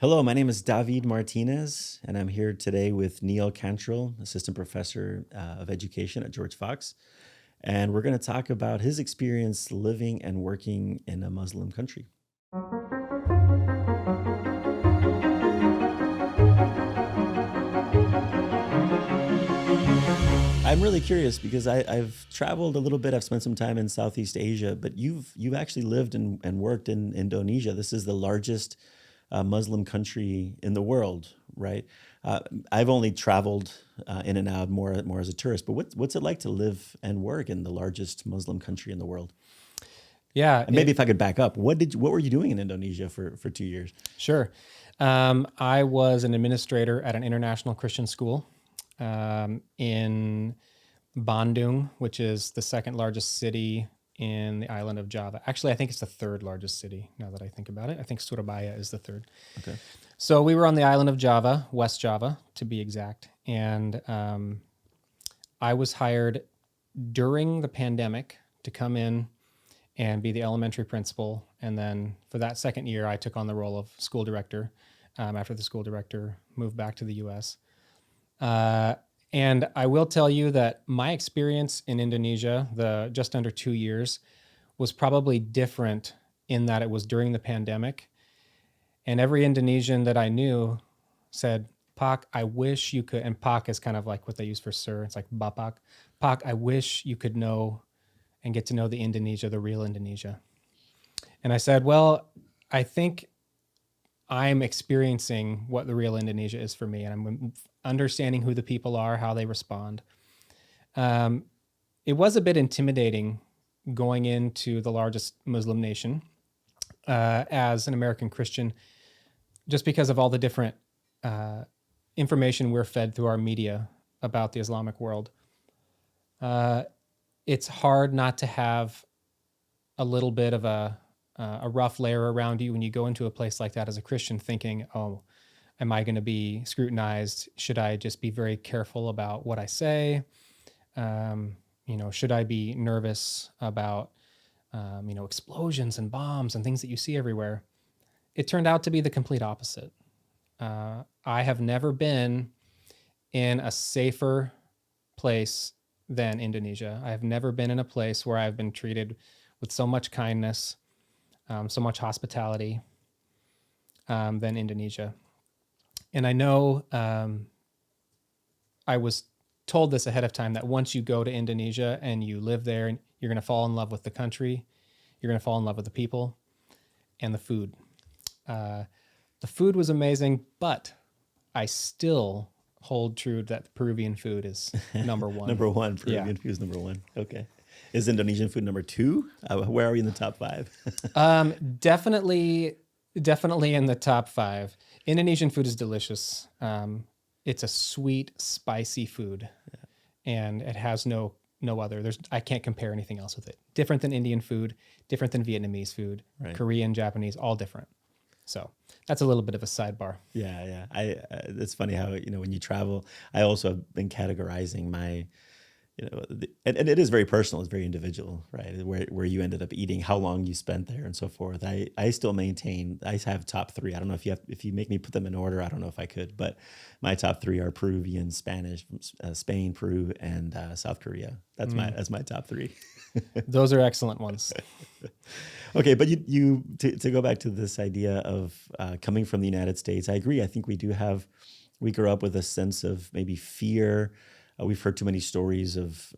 Hello, my name is David Martinez, and I'm here today with Neil Cantrall, Assistant Professor of Education at George Fox. And we're going to talk about his experience living and working in a Muslim country. I'm really curious because I've traveled a little bit. I've spent some time in Southeast Asia, but you've actually lived and worked in Indonesia. This is the largest Muslim country in the world, right? I've only traveled in and out more as a tourist, but what's it like to live and work in the largest Muslim country in the world? Yeah, And maybe if I could back up, what were you doing in Indonesia for 2 years? sure. I was an administrator at an international Christian school in Bandung, which is the second largest city in the island of Java. Actually, I think it's the third largest city now that I think about it. I think Surabaya is the third. Okay. So we were on the island of Java, West Java to be exact. And I was hired during the pandemic to come in and be the elementary principal. And then for that second year, I took on the role of school director after the school director moved back to the US. And I will tell you that my experience in Indonesia, the just under 2 years, was probably different in that it was during the pandemic. And every Indonesian that I knew said, Pak, I wish you could, and Pak is kind of like what they use for sir. It's like Bapak. Pak, I wish you could know and get to know the Indonesia, the real Indonesia. And I said, well, I think I'm experiencing what the real Indonesia is for me, and I'm understanding who the people are, how they respond. It was a bit intimidating going into the largest Muslim nation as an American Christian, just because of all the different information we're fed through our media about the Islamic world. It's hard not to have a little bit of a rough layer around you when you go into a place like that as a Christian, thinking, oh, am I going to be scrutinized? Should I just be very careful about what I say? Should I be nervous about, explosions and bombs and things that you see everywhere? It turned out to be the complete opposite. I have never been in a safer place than Indonesia. I have never been in a place where I've been treated with so much kindness, so much hospitality than Indonesia. And I know I was told this ahead of time that once you go to Indonesia and you live there, you're going to fall in love with the country, you're going to fall in love with the people and the food. The food was amazing, but I still hold true that the Peruvian food is number one. Number one, Peruvian food is number one. Okay. Is Indonesian food number two? Where are we in the top five? Definitely in the top five. Indonesian food is delicious. It's a sweet, spicy food, and it has no other. I can't compare anything else with it. Different than Indian food, different than Vietnamese food, right. Korean, Japanese, all different. So that's a little bit of a sidebar. Yeah. It's funny how, when you travel, I also have been categorizing my, and it is very personal. It's very individual, right? Where you ended up eating, how long you spent there, and so forth. I still maintain I have top three. I don't know if you make me put them in order. I don't know if I could, but my top three are Peruvian, Spanish, Spain, Peru, and South Korea. That's my top three. Those are excellent ones. Okay, but you to go back to this idea of coming from the United States, I agree. I think we grew up with a sense of maybe fear. We've heard too many stories of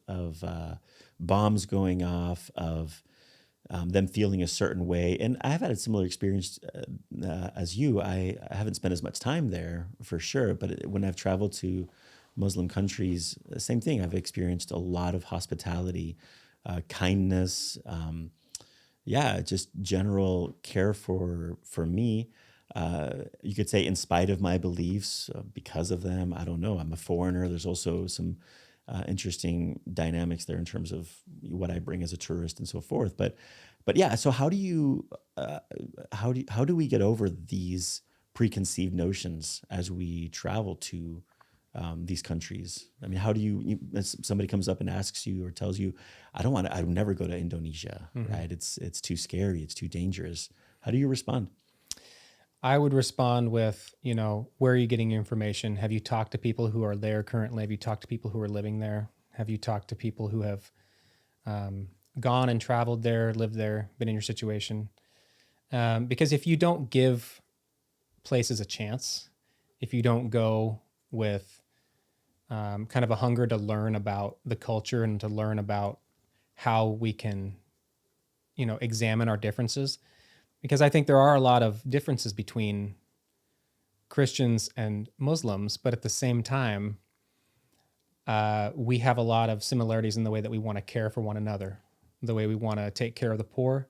bombs going off, of them feeling a certain way. And I've had a similar experience as you. I haven't spent as much time there for sure, but when I've traveled to Muslim countries, same thing. I've experienced a lot of hospitality, kindness, just general care for me. You could say in spite of my beliefs, because of them, I don't know. I'm a foreigner. There's also some interesting dynamics there in terms of what I bring as a tourist and so forth. But yeah. So how do we get over these preconceived notions as we travel to these countries? I mean, how do you as somebody comes up and asks you or tells you, I would never go to Indonesia, right? It's too scary. It's too dangerous. How do you respond? I would respond with, where are you getting your information? Have you talked to people who are there currently? Have you talked to people who are living there? Have you talked to people who have gone and traveled there, lived there, been in your situation? Because if you don't give places a chance, if you don't go with kind of a hunger to learn about the culture and to learn about how we can, examine our differences, because I think there are a lot of differences between Christians and Muslims, but at the same time, we have a lot of similarities in the way that we want to care for one another, the way we want to take care of the poor,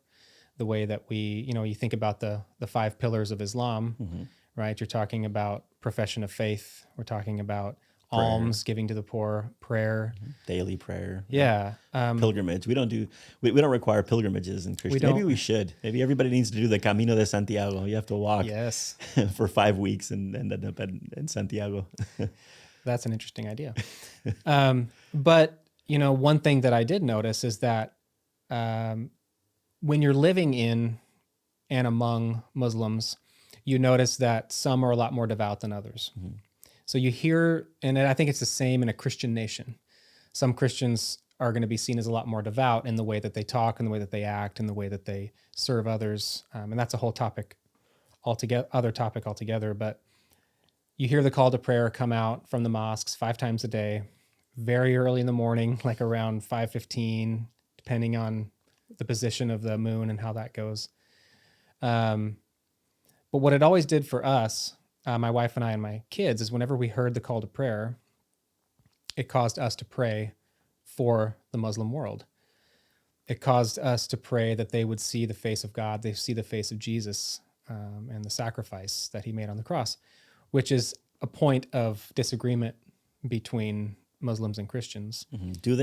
the way that we, you think about the 5 pillars of Islam, right? You're talking about profession of faith. We're talking about Prayer. alms, giving to the poor, prayer, daily prayer. Yeah. Pilgrimage. We don't require pilgrimages in Christianity. Maybe we should. Maybe everybody needs to do the Camino de Santiago. You have to walk Yes. for 5 weeks and end up in Santiago. That's an interesting idea. But, one thing that I did notice is that when you're living in and among Muslims, you notice that some are a lot more devout than others. Mm-hmm. So you hear, and I think it's the same in a Christian nation. Some Christians are going to be seen as a lot more devout in the way that they talk, in the way that they act, in the way that they serve others. And that's a whole topic altogether. But you hear the call to prayer come out from the mosques 5 times a day, very early in the morning, like around 5:15, depending on the position of the moon and how that goes. But what it always did for us, my wife and I and my kids, is whenever we heard the call to prayer, it caused us to pray for the Muslim world. It caused us to pray that they would see the face of God, they see the face of Jesus, and the sacrifice that he made on the cross, which is a point of disagreement between Muslims and Christians. Mm-hmm. Do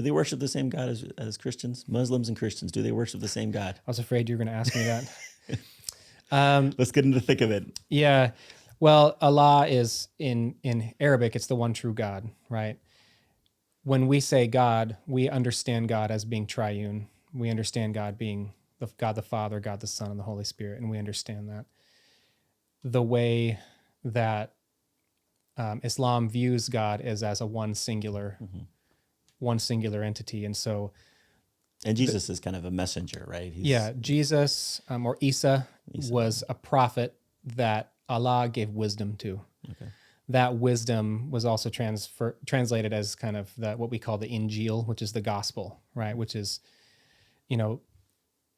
they worship the same God as Christians? Muslims and Christians, do they worship the same God? I was afraid you were going to ask me that. Let's get into the thick of it. Yeah. Well, Allah is in Arabic, it's the one true God, right? When we say God, we understand God as being triune. We understand God being God the Father, God the Son, and the Holy Spirit. And we understand that. The way that Islam views God is as a one singular entity. And so, and Jesus is kind of a messenger, right? Jesus or Isa was a prophet that Allah gave wisdom to. Okay. That wisdom was also translated as kind of what we call the Injil, which is the gospel, right? Which is,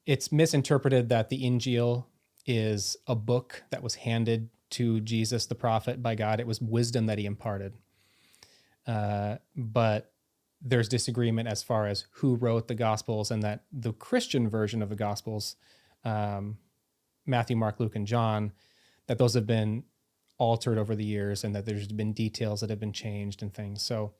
it's misinterpreted that the Injil is a book that was handed to Jesus, the prophet, by God. It was wisdom that he imparted. But there's disagreement as far as who wrote the Gospels, and that the Christian version of the Gospels, Matthew, Mark, Luke, and John, that those have been altered over the years, and that there's been details that have been changed and things. So,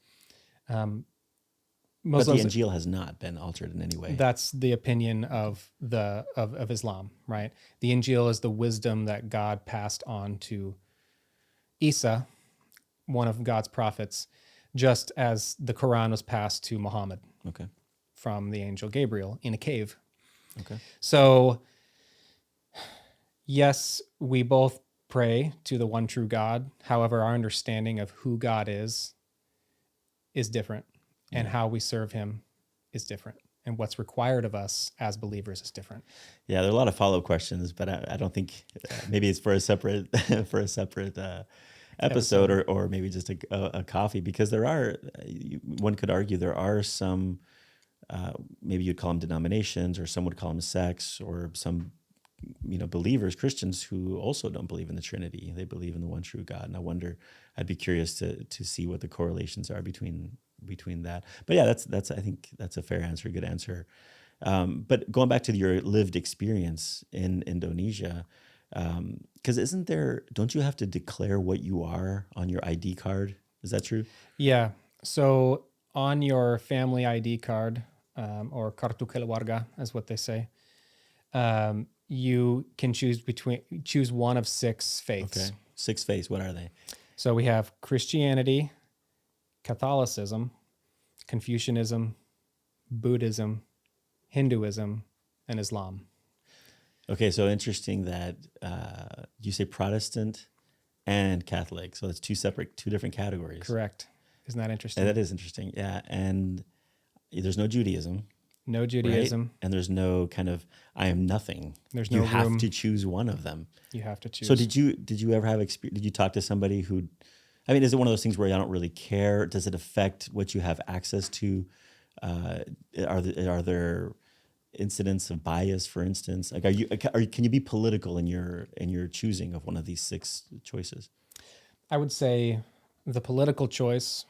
Muslims, but the Injil has not been altered in any way. That's the opinion of of Islam, right? The Injil is the wisdom that God passed on to Isa, one of God's prophets, just as the Quran was passed to Muhammad, okay, from the angel Gabriel in a cave. Okay. So, yes, we both pray to the one true God. However, our understanding of who God is different, and how we serve him is different, and what's required of us as believers is different. Yeah, there are a lot of follow-up questions, but I don't think maybe it's for a separate episode or maybe just a coffee, because one could argue there are some, maybe you'd call them denominations, or some would call them sects, or some believers, Christians, who also don't believe in the Trinity. They believe in the one true God. And I wonder, I'd be curious to see what the correlations are between that. But yeah, that's I think that's a fair answer, a good answer. But going back to your lived experience in Indonesia, because don't you have to declare what you are on your ID card? Is that true? Yeah. So on your family ID card, or kartu keluarga, is what they say, you can choose one of 6 faiths. Okay. 6 faiths. What are they? So we have Christianity, Catholicism, Confucianism, Buddhism, Hinduism, and Islam. Okay, so interesting that you say Protestant and Catholic. So it's two different categories. Correct. Isn't that And interesting? that is interesting. Yeah. And there's no Judaism, No right? Judaism. And there's no kind of I am nothing. There's You no have room. to choose one of them. You have to So choose. did you ever have experience? Did you talk to somebody who? I mean, is it one of those things where I don't really care? Does it affect what you have access to? Uh, are there incidents of bias, for instance? Like, can you be political in your choosing of one of these six choices? I would say the political choice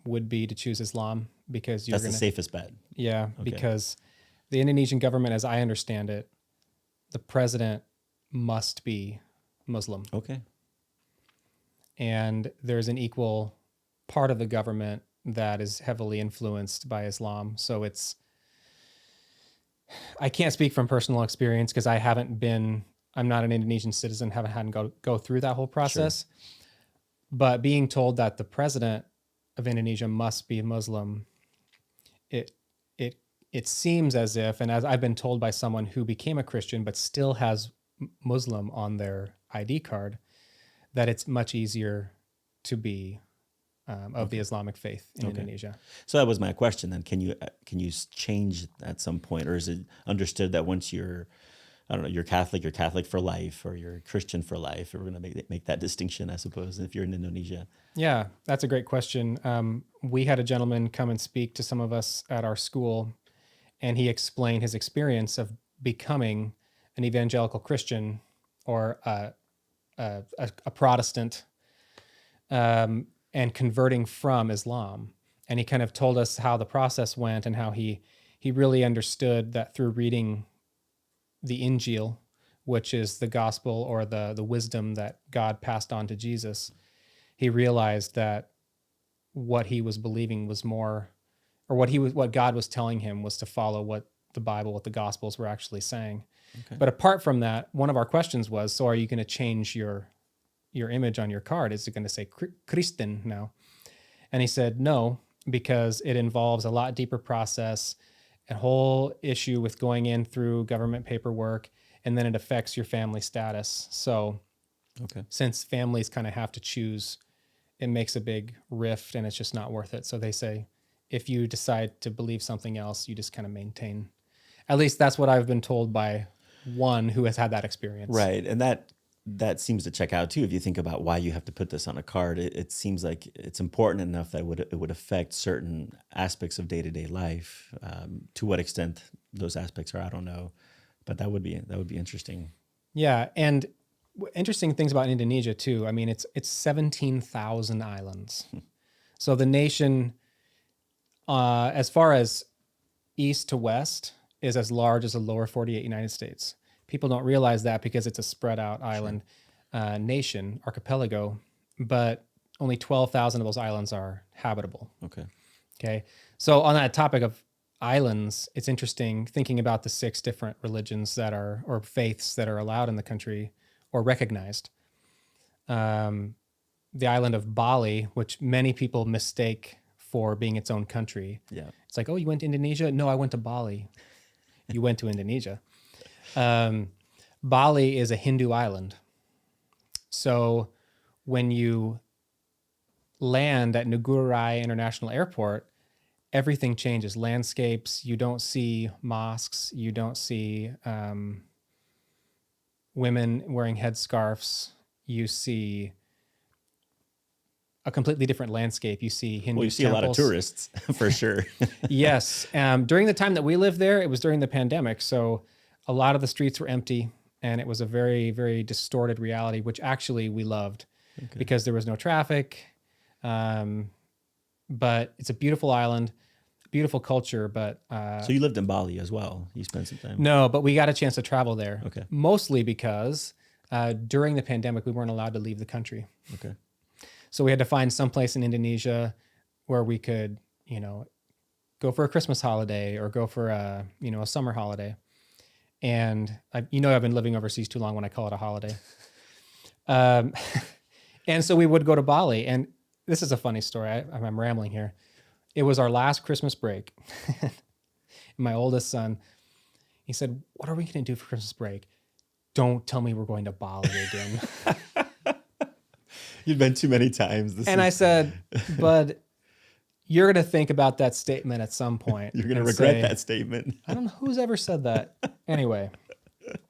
would be to choose Islam because you're That's the going to, safest bet. yeah, Okay. because the Indonesian government, as I understand it, the president must be Muslim. Okay. And there's an equal part of the government that is heavily influenced by Islam. So I can't speak from personal experience because I'm not an Indonesian citizen, haven't had to go through that whole process. But being told that the president of Indonesia must be Muslim, it it seems as if, and as I've been told by someone who became a Christian but still has Muslim on their ID card, that it's much easier to be of the Islamic faith in Indonesia. So that was my question. Then can you change at some point, or is it understood that once you're, I don't know, you're Catholic for life, or you're Christian for life? Or we're going to make that distinction, I suppose, if you're in Indonesia. Yeah, that's a great question. We had a gentleman come and speak to some of us at our school, and he explained his experience of becoming an evangelical Christian or a Protestant and converting from Islam. And he kind of told us how the process went and how he really understood that through reading the Injil, which is the gospel or the wisdom that God passed on to Jesus, he realized that what he was believing was more, or what God was telling him was to follow what the Bible, what the Gospels were actually saying. Okay. But apart from that, one of our questions was, so are you going to change your image on your card? Is it going to say Christian now? And he said, no, because it involves a lot deeper process, a whole issue with going in through government paperwork, and then it affects your family status. So since families kind of have to choose, it makes a big rift and it's just not worth it. So they say, if you decide to believe something else, you just kind of maintain. At least that's what I've been told by one who has had that experience. Right. And that seems to check out too. If you think about why you have to put this on a card, it seems like it's important enough that it would affect certain aspects of day-to-day life. To what extent those aspects are, I don't know, but that would be interesting. Yeah. And interesting things about Indonesia too. I mean, it's 17,000 islands. So the nation, as far as east to west, is as large as the lower 48 United States. People don't realize that because it's a spread out island nation, archipelago, but only 12,000 of those islands are habitable. Okay. So on that topic of islands, it's interesting thinking about the 6 different religions or faiths that are allowed in the country or recognized. The island of Bali, which many people mistake for being its own country. Yeah. It's like, oh, you went to Indonesia? No, I went to Bali. You went to Indonesia. Bali is a Hindu island. So when you land at Ngurai International Airport, everything changes. Landscapes, you don't see mosques, you don't see women wearing headscarves. You see a completely different landscape. You see Hindu Well, you see temples. a lot of tourists for sure. Yes. During the time that we lived there, it was during the pandemic. So a lot of the streets were empty and it was a very, very distorted reality, which actually we loved because there was no traffic. But it's a beautiful island, beautiful culture. But So you lived in Bali as well. You spent some time. no, but we got a chance to travel there. Okay. Mostly because during the pandemic, we weren't allowed to leave the country. Okay. So we had to find someplace in Indonesia where we could, go for a Christmas holiday or go for a summer holiday. And I've been living overseas too long when I call it a holiday. And so we would go to Bali. And this is a funny story. I'm rambling here. It was our last Christmas break. My oldest son, He said, "What are we going to do for Christmas break? Don't tell me we're going to Bali again." You've been too many times. This And I is said, "Bud, you're going to think about that statement at some point you're gonna and regret say, that statement. I don't know who's ever said that." Anyway, That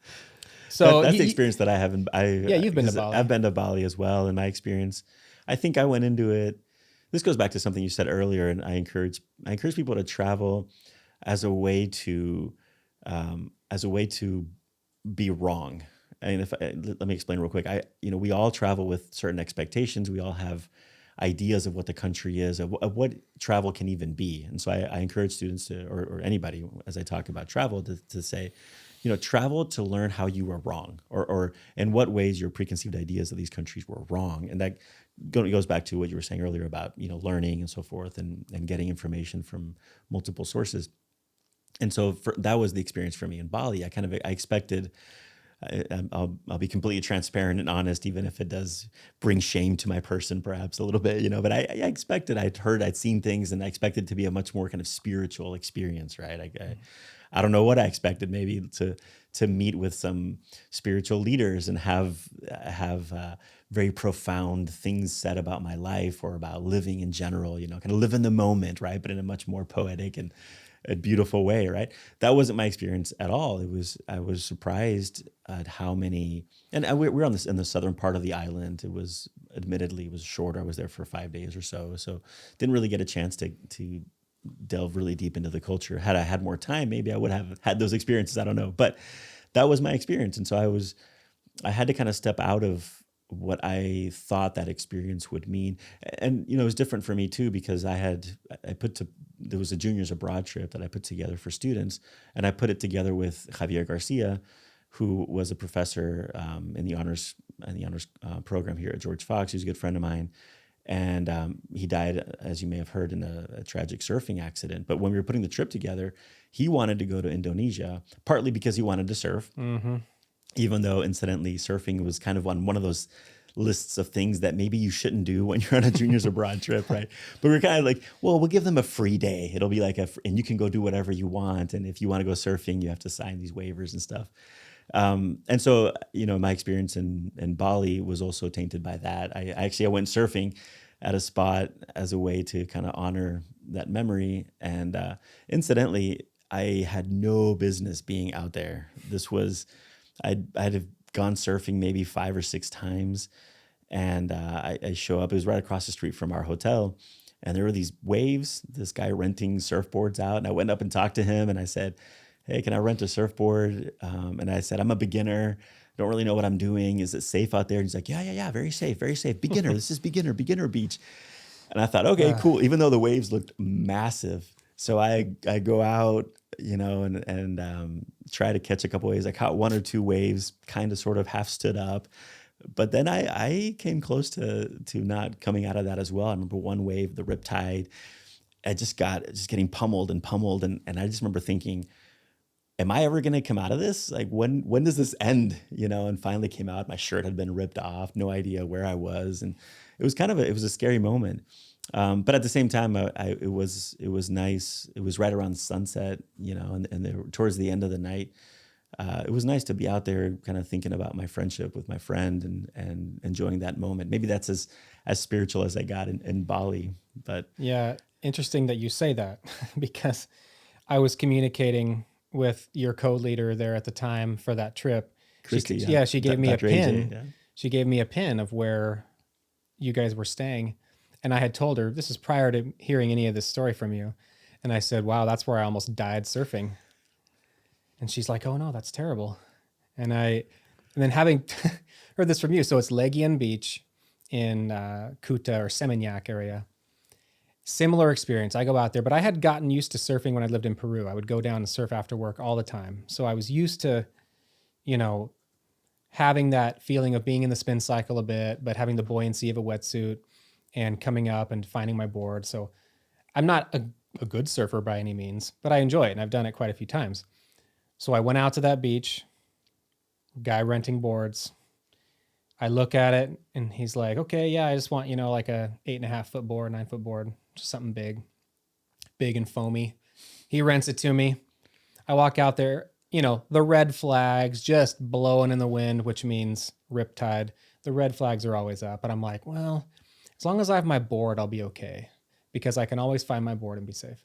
so that's the experience that I have. yeah, you've been to 'Cause I've Bali. been to Bali as well. In my experience, I think I went into it. This goes back to something you said earlier, and I encourage people to travel as a way to be wrong. And let me explain real quick. We all travel with certain expectations. We all have ideas of what the country is, of what travel can even be. And so I encourage students to, or anybody, as I talk about travel, to say, travel to learn how you were wrong, or in what ways your preconceived ideas of these countries were wrong. And that goes back to what you were saying earlier about, learning and so forth, and getting information from multiple sources. And so that was the experience for me in Bali. I expected, I'll be completely transparent and honest, even if it does bring shame to my person, perhaps a little bit, but I expected, I'd seen things, and I expected it to be a much more kind of spiritual experience, right? I don't know what I expected, maybe to meet with some spiritual leaders and have very profound things said about my life or about living in general, kind of live in the moment, right? But in a much more poetic and a beautiful way, right? That wasn't my experience at all. I was surprised at how many, and we're in the southern part of the island. It was short. I was there for 5 days or so didn't really get a chance to delve really deep into the culture. Had I had more time, maybe I would have had those experiences. I don't know, but that was my experience, and so I had to kind of step out of what I thought that experience would mean. And it was different for me too, because there was a juniors abroad trip that I put together for students, and I put it together with Javier Garcia, who was a professor in the honors program here at George Fox. He was a good friend of mine, and he died, as you may have heard, in a tragic surfing accident. But when we were putting the trip together, he wanted to go to Indonesia, partly because he wanted to surf, even though, incidentally, surfing was kind of on one of those lists of things that maybe you shouldn't do when you're on a juniors abroad trip, right? But we're kind of like, well, we'll give them a free day. It'll be like and you can go do whatever you want. And if you want to go surfing, you have to sign these waivers and stuff. And so, my experience in Bali was also tainted by that. I went surfing at a spot as a way to kind of honor that memory. And incidentally, I had no business being out there. I'd have gone surfing maybe 5 or 6 times. And I show up, it was right across the street from our hotel. And there were these waves, this guy renting surfboards out. And I went up and talked to him, and I said, "Hey, can I rent a surfboard?" And I said, "I'm a beginner. Don't really know what I'm doing. Is it safe out there?" And he's like, yeah, very safe, very safe. Beginner, this is beginner beach. And I thought, okay, cool. Even though the waves looked massive. So I go out, and try to catch a couple waves. I caught 1 or 2 waves, kind of sort of half stood up. But then I came close to not coming out of that as well. I remember one wave, the riptide, I just getting pummeled. And I just remember thinking, am I ever going to come out of this? Like, when does this end? And finally came out. My shirt had been ripped off, no idea where I was. And it was it was a scary moment. But at the same time, it was nice. It was right around sunset, and towards the end of the night, it was nice to be out there kind of thinking about my friendship with my friend and enjoying that moment. Maybe that's as spiritual as I got in Bali, but Yeah, interesting that you say that because I was communicating with your co-leader there at the time for that trip. Christy, She gave me a Dr. AJ, pin. yeah. She gave me a pin of where you guys were staying. And I had told her, this is prior to hearing any of this story from you. And I said, wow, that's where I almost died surfing. And she's like, oh no, that's terrible. And then having heard this from you, so it's Legian Beach in Kuta or Seminyak area. Similar experience. I go out there, but I had gotten used to surfing when I lived in Peru. I would go down and surf after work all the time. So I was used to, having that feeling of being in the spin cycle a bit, but having the buoyancy of a wetsuit and coming up and finding my board. So I'm not a good surfer by any means, but I enjoy it. And I've done it quite a few times. So I went out to that beach, guy renting boards. I look at it and he's like, okay, yeah, I just want, like a 8.5 foot board, 9 foot board, just something big and foamy. He rents it to me. I walk out there. the red flags just blowing in the wind, which means riptide. The red flags are always up. But I'm like, well, as long as I have my board, I'll be okay because I can always find my board and be safe.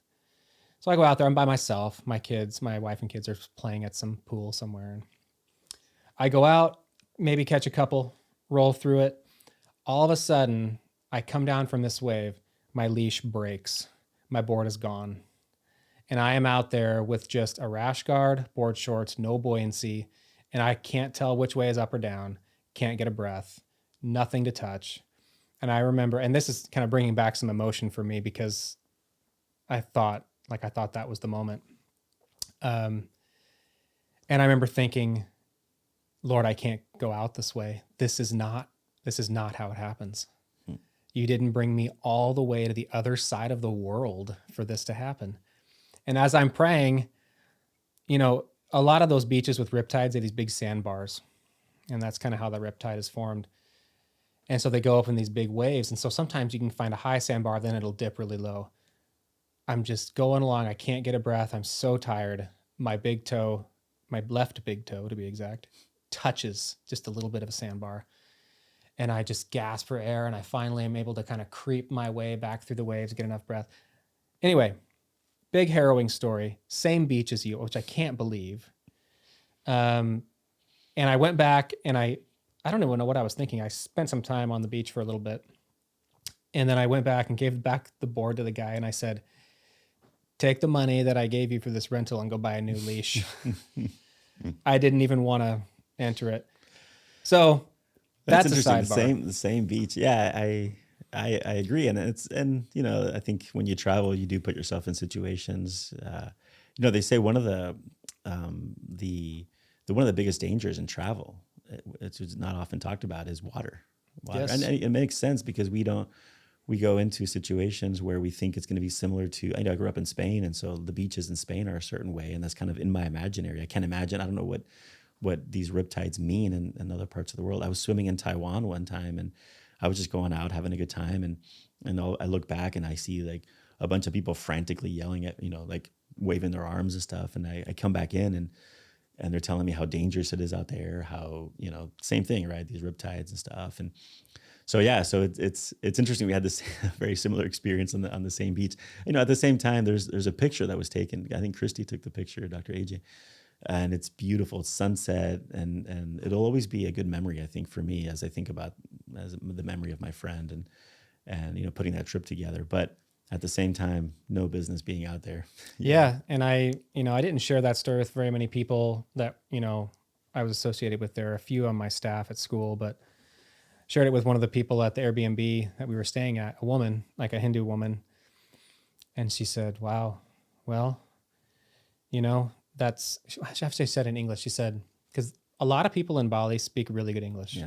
So I go out there. I'm by myself. My wife and kids are playing at some pool somewhere. And I go out, maybe catch a couple, roll through it. All of a sudden, I come down from this wave. My leash breaks. My board is gone. And I am out there with just a rash guard, board shorts, no buoyancy. And I can't tell which way is up or down. Can't get a breath. Nothing to touch. And I remember, and this is kind of bringing back some emotion for me because I thought that was the moment. And I remember thinking, Lord, I can't go out this way. This is not how it happens. You didn't bring me all the way to the other side of the world for this to happen. And as I'm praying, a lot of those beaches with riptides are these big sandbars. And that's kind of how the riptide is formed. And so they go up in these big waves. And so sometimes you can find a high sandbar, then it'll dip really low. I'm just going along. I can't get a breath. I'm so tired. My big toe, my left big toe to be exact, touches just a little bit of a sandbar. And I just gasp for air. And I finally am able to kind of creep my way back through the waves, get enough breath. Anyway, big harrowing story. Same beach as you, which I can't believe. And I went back and I don't even know what I was thinking. I spent some time on the beach for a little bit. And then I went back and gave back the board to the guy. And I said, take the money that I gave you for this rental and go buy a new leash. I didn't even want to enter it. So that's a sidebar. The same beach. Yeah, I agree. And I think when you travel, you do put yourself in situations, they say one of the one of the biggest dangers in travel, it's not often talked about, is water. Yes. And it makes sense because we go into situations where we think it's going to be similar to, I grew up in Spain. And so the beaches in Spain are a certain way. And that's kind of in my imaginary. I can't imagine. I don't know what these riptides mean in other parts of the world. I was swimming in Taiwan one time and I was just going out having a good time. And I look back and I see like a bunch of people frantically yelling at, like waving their arms and stuff. And I come back in and they're telling me how dangerous it is out there, how, same thing, right? These riptides and stuff. And so, yeah, so it's interesting. We had this very similar experience on the same beach. At the same time, there's a picture that was taken. I think Christy took the picture, Dr. AJ, and it's beautiful. It's sunset, and it'll always be a good memory, I think, for me as I think about as the memory of my friend and putting that trip together. But at the same time, no business being out there. Yeah. And I didn't share that story with very many people that, I was associated with. There are a few on my staff at school, but shared it with one of the people at the Airbnb that we were staying at, a woman, like a Hindu woman. And she said, wow, well, that's, I have to say it in English. She said, because a lot of people in Bali speak really good English,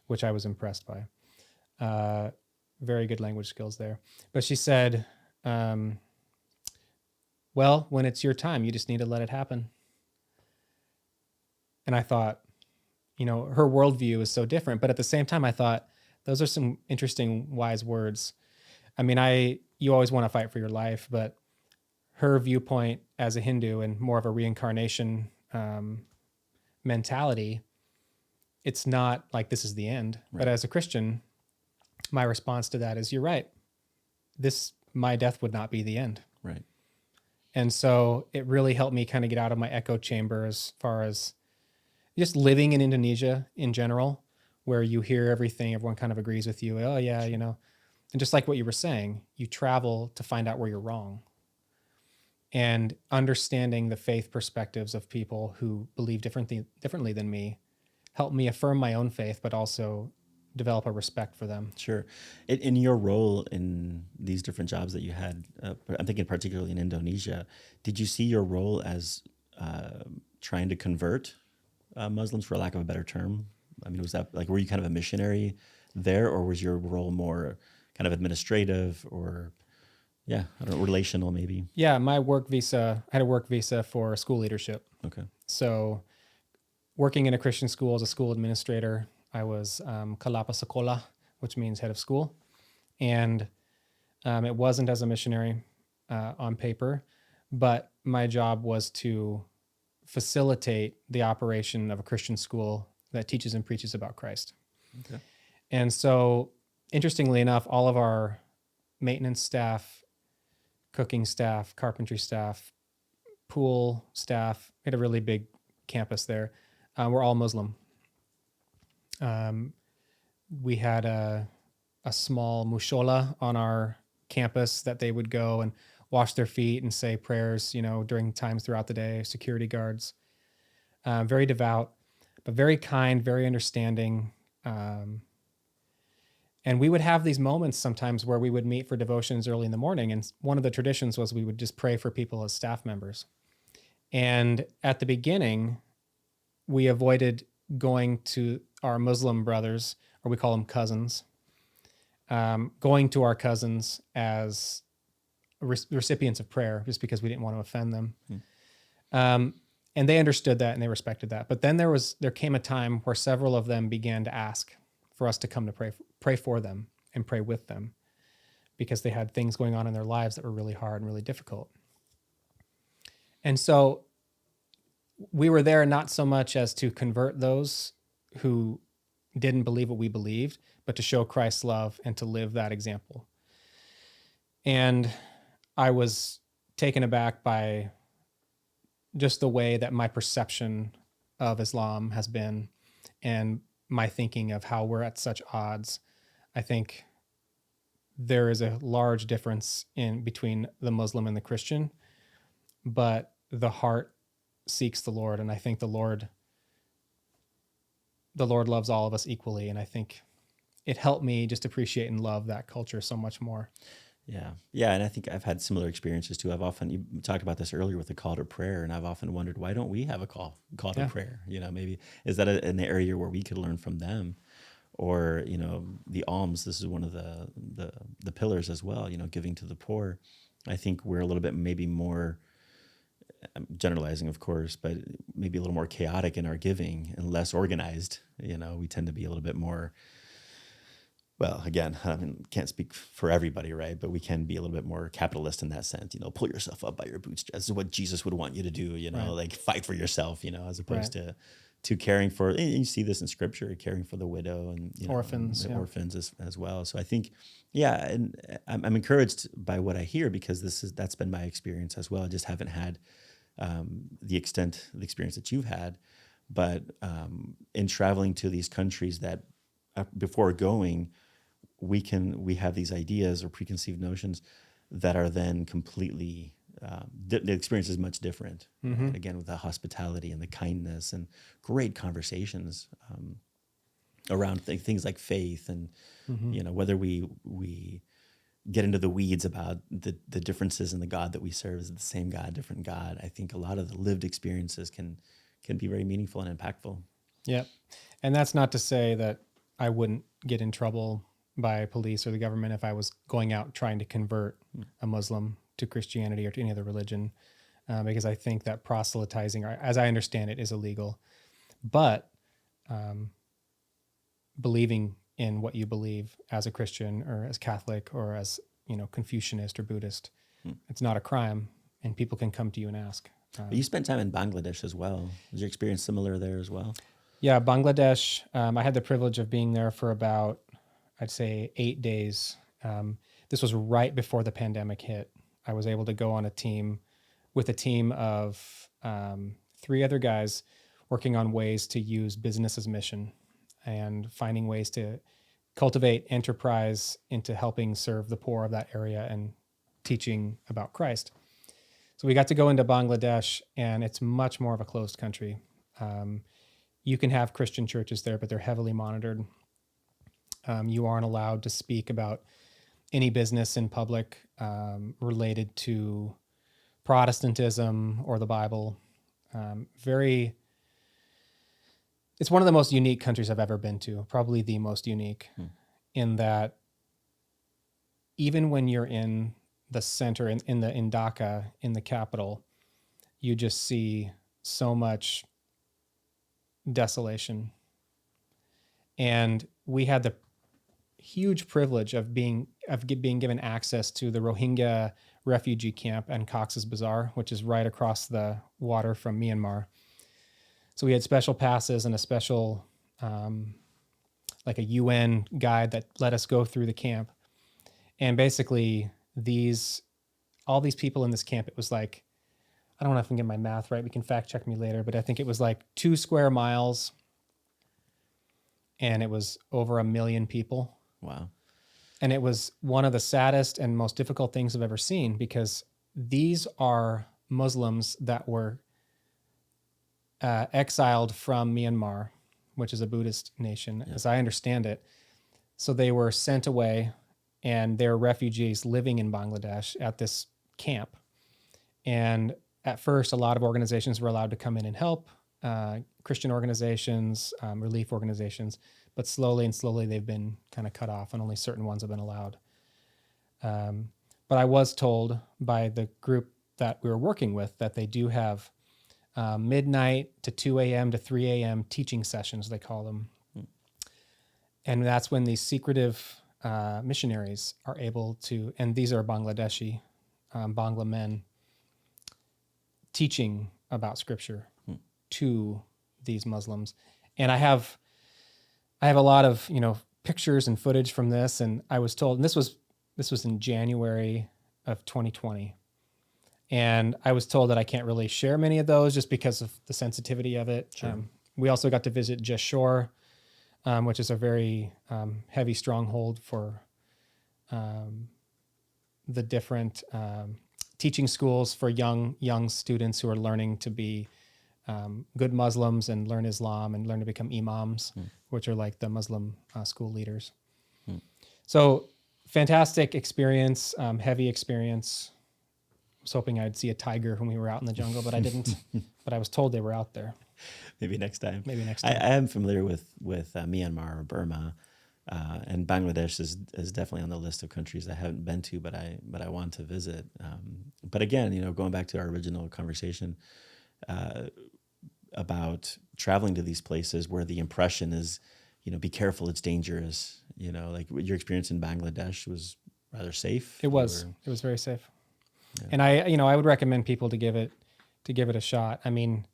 which I was impressed by. Very good language skills there. But she said, well, when it's your time, you just need to let it happen. And I thought, her worldview is so different. But at the same time, I thought, those are some interesting, wise words. I mean, you always want to fight for your life, but her viewpoint as a Hindu and more of a reincarnation mentality, it's not like this is the end. Right. But as a Christian, my response to that is, you're right. My death would not be the end. Right. And so it really helped me kind of get out of my echo chamber as far as just living in Indonesia in general, where you hear everything, everyone kind of agrees with you. Oh yeah, and just like what you were saying, you travel to find out where you're wrong. And understanding the faith perspectives of people who believe differently than me helped me affirm my own faith, but also develop a respect for them. Sure. In your role in these different jobs that you had, I'm thinking particularly in Indonesia, did you see your role as trying to convert Muslims, for lack of a better term? I mean, was that like, were you kind of a missionary there, or was your role more kind of administrative or, I don't know, relational maybe? Yeah, I had a work visa for school leadership. Okay. So working in a Christian school as a school administrator, I was Kalapa Sekolah, which means head of school. And it wasn't as a missionary on paper, but my job was to facilitate the operation of a Christian school that teaches and preaches about Christ. Okay. And so, interestingly enough, all of our maintenance staff, cooking staff, carpentry staff, pool staff, we had a really big campus there. We're all Muslim. We had a small mushola on our campus that they would go and wash their feet and say prayers, during times throughout the day, security guards. Very devout, but very kind, very understanding. And we would have these moments sometimes where we would meet for devotions early in the morning. And one of the traditions was we would just pray for people as staff members. And at the beginning, we avoided going to our Muslim brothers, or we call them cousins, going to our cousins as recipients of prayer, just because we didn't want to offend them. And they understood that and they respected that. But then there came a time where several of them began to ask for us to come to pray for them and pray with them, because they had things going on in their lives that were really hard and really difficult. And so we were there not so much as to convert those who didn't believe what we believed, but to show Christ's love and to live that example. And I was taken aback by just the way that my perception of Islam has been, and my thinking of how we're at such odds. I think there is a large difference between the Muslim and the Christian, but the heart seeks the Lord, and I think the Lord loves all of us equally, and I think it helped me just appreciate and love that culture so much more. Yeah, and I think I've had similar experiences too. You talked about this earlier with the call to prayer, and I've often wondered, why don't we have a call to prayer? Maybe is that an area where we could learn from them, or the alms. This is one of the pillars as well. Giving to the poor. I think we're a little bit maybe more, I'm generalizing, of course, but maybe a little more chaotic in our giving and less organized. We tend to be a little bit more. Well, again, can't speak for everybody, right? But we can be a little bit more capitalist in that sense. Pull yourself up by your bootstraps. This is what Jesus would want you to do. Right. Like fight for yourself. As opposed to caring for. And you see this in Scripture, caring for the widow and orphans, orphans as well. So I think, and I'm encouraged by what I hear, because that's been my experience as well. I just haven't had the experience that you've had, but in traveling to these countries that before going, we have these ideas or preconceived notions that are then completely, the experience is much different. Mm-hmm. Again, with the hospitality and the kindness and great conversations around things like faith and, whether we get into the weeds about the differences in the God that we serve. Is it the same God, different God? I think a lot of the lived experiences can be very meaningful and impactful. Yep. And that's not to say that I wouldn't get in trouble by police or the government if I was going out trying to convert a Muslim to Christianity or to any other religion, because I think that proselytizing, as I understand it, is illegal. But believing in what you believe as a Christian or as Catholic or as Confucianist or Buddhist, it's not a crime, and people can come to you and ask. You spent time in Bangladesh as well. Was your experience similar there as well? Yeah, Bangladesh. I had the privilege of being there for about, I'd say, 8 days. This was right before the pandemic hit. I was able to go on a team of 3 other guys working on ways to use business as mission and finding ways to cultivate enterprise into helping serve the poor of that area and teaching about Christ. So we got to go into Bangladesh, and it's much more of a closed country. You can have Christian churches there, but they're heavily monitored. You aren't allowed to speak about any business in public related to Protestantism or the Bible. It's one of the most unique countries I've ever been to, probably the most unique, in that even when you're in the center, in Dhaka, in the capital, you just see so much desolation. And we had the huge privilege of being given access to the Rohingya refugee camp and Cox's Bazar, which is right across the water from Myanmar. So we had special passes and a special, like a UN guide that let us go through the camp. And basically all these people in this camp, it was like, I don't know if I can get my math right. We can fact check me later, but I think it was like 2 square miles and it was over 1 million people. Wow. And it was one of the saddest and most difficult things I've ever seen, because these are Muslims that were exiled from Myanmar, which is a Buddhist nation, as I understand it. So they were sent away, and they're refugees living in Bangladesh at this camp. And at first, a lot of organizations were allowed to come in and help, Christian organizations, relief organizations, but slowly and slowly they've been kind of cut off, and only certain ones have been allowed. But I was told by the group that we were working with that they do have midnight to 2 a.m. to 3 a.m. teaching sessions, they call them. And that's when these secretive missionaries are able to, and these are Bangladeshi, Bangla men, teaching about scripture to these Muslims. And I have a lot of, pictures and footage from this. And I was told, and this was in January of 2020. And I was told that I can't really share many of those just because of the sensitivity of it. Sure. We also got to visit Jeshore, which is a very heavy stronghold for the different teaching schools for young students who are learning to be good Muslims and learn Islam and learn to become imams, which are like the Muslim school leaders. So fantastic experience, heavy experience. I was hoping I'd see a tiger when we were out in the jungle, but I didn't. But I was told they were out there. Maybe next time. I am familiar with Myanmar or Burma, and Bangladesh is definitely on the list of countries I haven't been to, but I want to visit. But again, going back to our original conversation about traveling to these places where the impression is, be careful, it's dangerous. Like your experience in Bangladesh was rather safe. It was very safe. Yeah. And I would recommend people to give it a shot. I mean,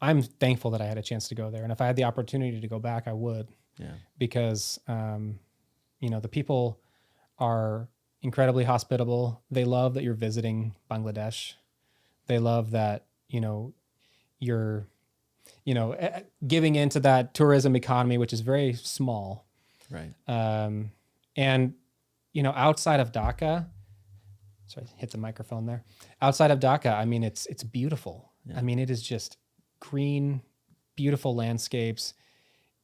I'm thankful that I had a chance to go there. And if I had the opportunity to go back, I would. Yeah. Because, the people are incredibly hospitable. They love that you're visiting Bangladesh. They love that, you're, giving into that tourism economy, which is very small. Right. And, outside of Dhaka, sorry, hit the microphone there. Outside of Dhaka, I mean, it's beautiful. Yeah. I mean, it is just green, beautiful landscapes.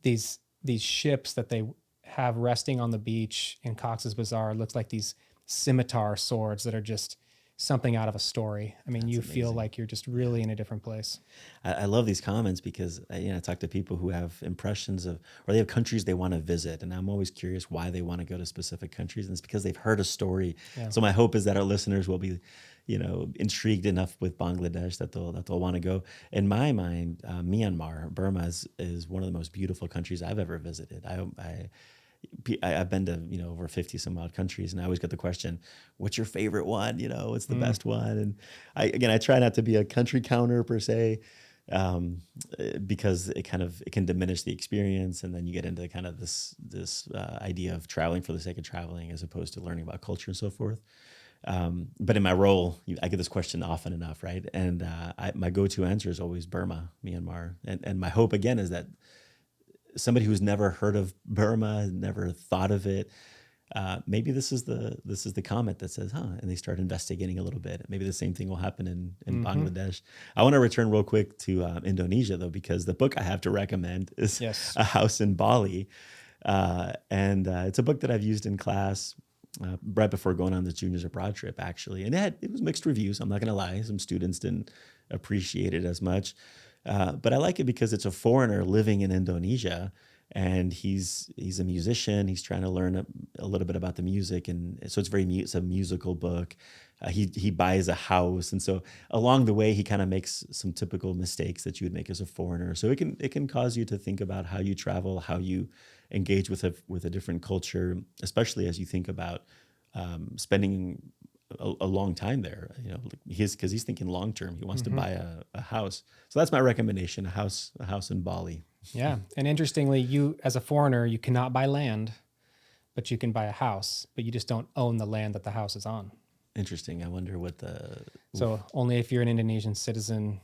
These ships that they have resting on the beach in Cox's Bazar looks like these scimitar swords that are just something out of a story. I mean, that's amazing. Feel like you're just really in a different place. I love these comments because I talk to people who have impressions of, or they have countries they want to visit, and I'm always curious why they want to go to specific countries, and it's because they've heard a story. Yeah. So my hope is that our listeners will be, intrigued enough with Bangladesh that they'll want to go. In my mind, Myanmar, Burma is one of the most beautiful countries I've ever visited. I've been to, over 50 some odd countries, and I always get the question, what's your favorite one? What's the best one? And I try not to be a country counter per se, because it can diminish the experience. And then you get into kind of this idea of traveling for the sake of traveling as opposed to learning about culture and so forth. But in my role, I get this question often enough, right? And my go-to answer is always Burma, Myanmar. And my hope again is that somebody who's never heard of Burma, never thought of it, maybe this is the comment that says, and they start investigating a little bit. Maybe the same thing will happen in Bangladesh. I want to return real quick to Indonesia, though, because the book I have to recommend is A House in Bali. And it's a book that I've used in class right before going on the juniors abroad trip, actually. And it was mixed reviews. I'm not going to lie. Some students didn't appreciate it as much. But I like it because it's a foreigner living in Indonesia, and he's a musician. He's trying to learn a little bit about the music, and so it's a musical book. He buys a house, and so along the way he kind of makes some typical mistakes that you would make as a foreigner. So it can cause you to think about how you travel, how you engage with a different culture, especially as you think about spending a long time there. Because he's thinking long term. He wants to buy a house. So that's my recommendation: a house in Bali. Yeah, and interestingly, you as a foreigner, you cannot buy land, but you can buy a house, but you just don't own the land that the house is on. Interesting. I wonder what So only if you're an Indonesian citizen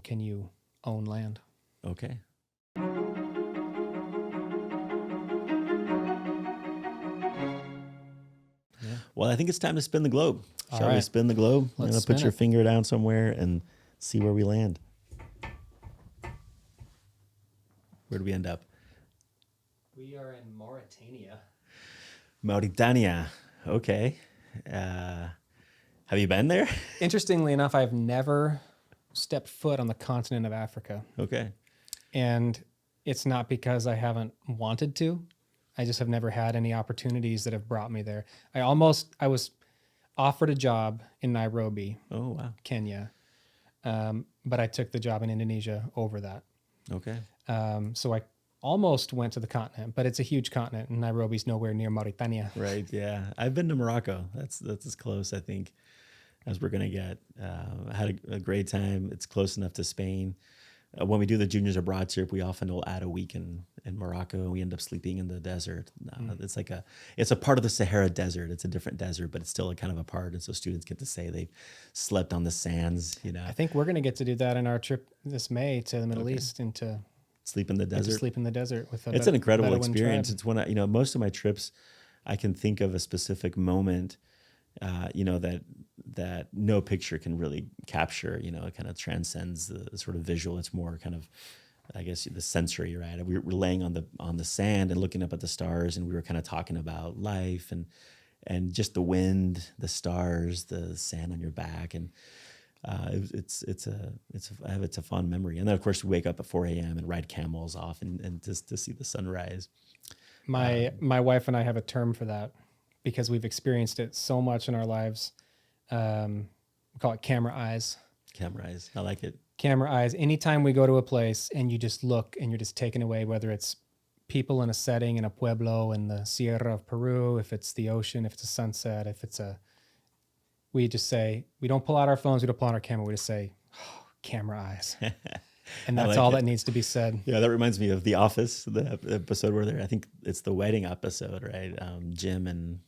can you own land. Okay. Well, I think it's time to spin the globe. Shall we spin the globe? Let's put your it. finger down somewhere and see where we land. Where do we end up? We are in Mauritania. Mauritania. Okay. Have you been there? Interestingly enough, I've never stepped foot on the continent of Africa. Okay. And it's not because I haven't wanted to. I just have never had any opportunities that have brought me there. I was offered a job in Nairobi, Oh, wow. Kenya, but I took the job in Indonesia over that. Okay. So I almost went to the continent, but it's a huge continent, and Nairobi's nowhere near Mauritania. Right. Yeah. I've been to Morocco. That's as close, I think, as we're going to get. I had a great time. It's close enough to Spain. When we do the juniors abroad trip, we often will add a week in Morocco, and we end up sleeping in the desert. It's a part of the Sahara Desert. It's a different desert, but it's still a kind of a part. And so students get to say they slept on the sands. I think we're going to get to do that in our trip this May to the Middle East and to sleep in the desert. Sleep in the desert with it's an incredible Bedouin experience. tribe. It's when most of my trips, I can think of a specific moment. That no picture can really capture. It kind of transcends the sort of visual. It's more kind of, I guess, the sensory, right? We were laying on the sand and looking up at the stars, and we were kind of talking about life and just the wind, the stars, the sand on your back, and it's a fond memory. And then of course we wake up at 4 a.m. and ride camels off and just to see the sunrise. My wife and I have a term for that because we've experienced it so much in our lives. We call it camera eyes. Camera eyes. I like it. Camera eyes. Anytime we go to a place and you just look and you're just taken away, whether it's people in a setting in a pueblo in the Sierra of Peru, if it's the ocean, if it's a sunset, we just say, we don't pull out our phones, we don't pull out our camera, we just say, oh, camera eyes. And that's all that needs to be said. Yeah, that reminds me of The Office, the episode where I think it's the wedding episode, right? Jim and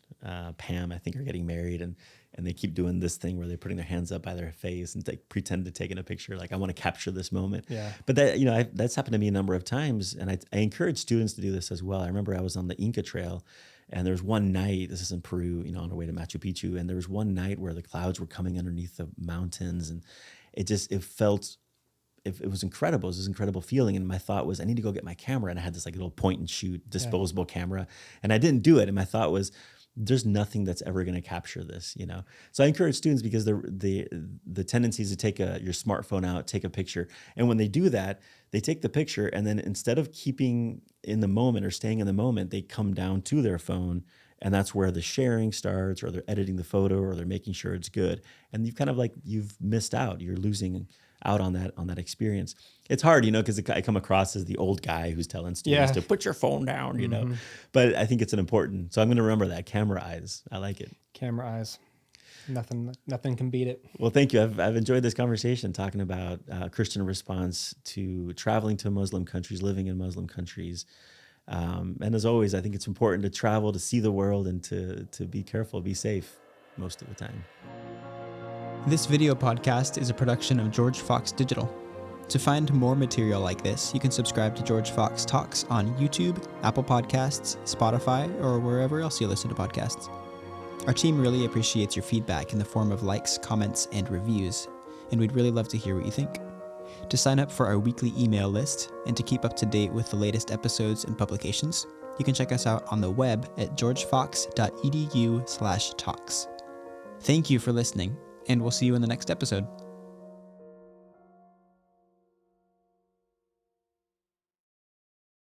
Pam, I think, are getting married, and they keep doing this thing where they're putting their hands up by their face and pretend to take in a picture, like, I want to capture this moment. Yeah. But that's happened to me a number of times, and I encourage students to do this as well. I remember I was on the Inca Trail, and there was one night, this is in Peru, on our way to Machu Picchu, and there was one night where the clouds were coming underneath the mountains, and it was incredible. It was this incredible feeling. And my thought was, I need to go get my camera. And I had this like little point and shoot disposable camera. And I didn't do it. And my thought was, there's nothing that's ever going to capture this, So I encourage students, because the tendency is to take your smartphone out, take a picture. And when they do that, they take the picture, and then instead of keeping in the moment or staying in the moment, they come down to their phone. And that's where the sharing starts, or they're editing the photo, or they're making sure it's good. And you've missed out. You're losing out on that experience. It's hard, because I come across as the old guy who's telling students to put your phone down, But I think it's so I'm going to remember that. Camera eyes. I like it. Camera eyes. Nothing can beat it. Well, thank you. I've enjoyed this conversation, talking about Christian response to traveling to Muslim countries, living in Muslim countries. And as always, I think it's important to travel, to see the world, and to be careful, be safe most of the time. This video podcast is a production of George Fox Digital. To find more material like this, you can subscribe to George Fox Talks on YouTube, Apple Podcasts, Spotify, or wherever else you listen to podcasts. Our team really appreciates your feedback in the form of likes, comments, and reviews, and we'd really love to hear what you think. To sign up for our weekly email list and to keep up to date with the latest episodes and publications, you can check us out on the web at georgefox.edu/talks. Thank you for listening, and we'll see you in the next episode.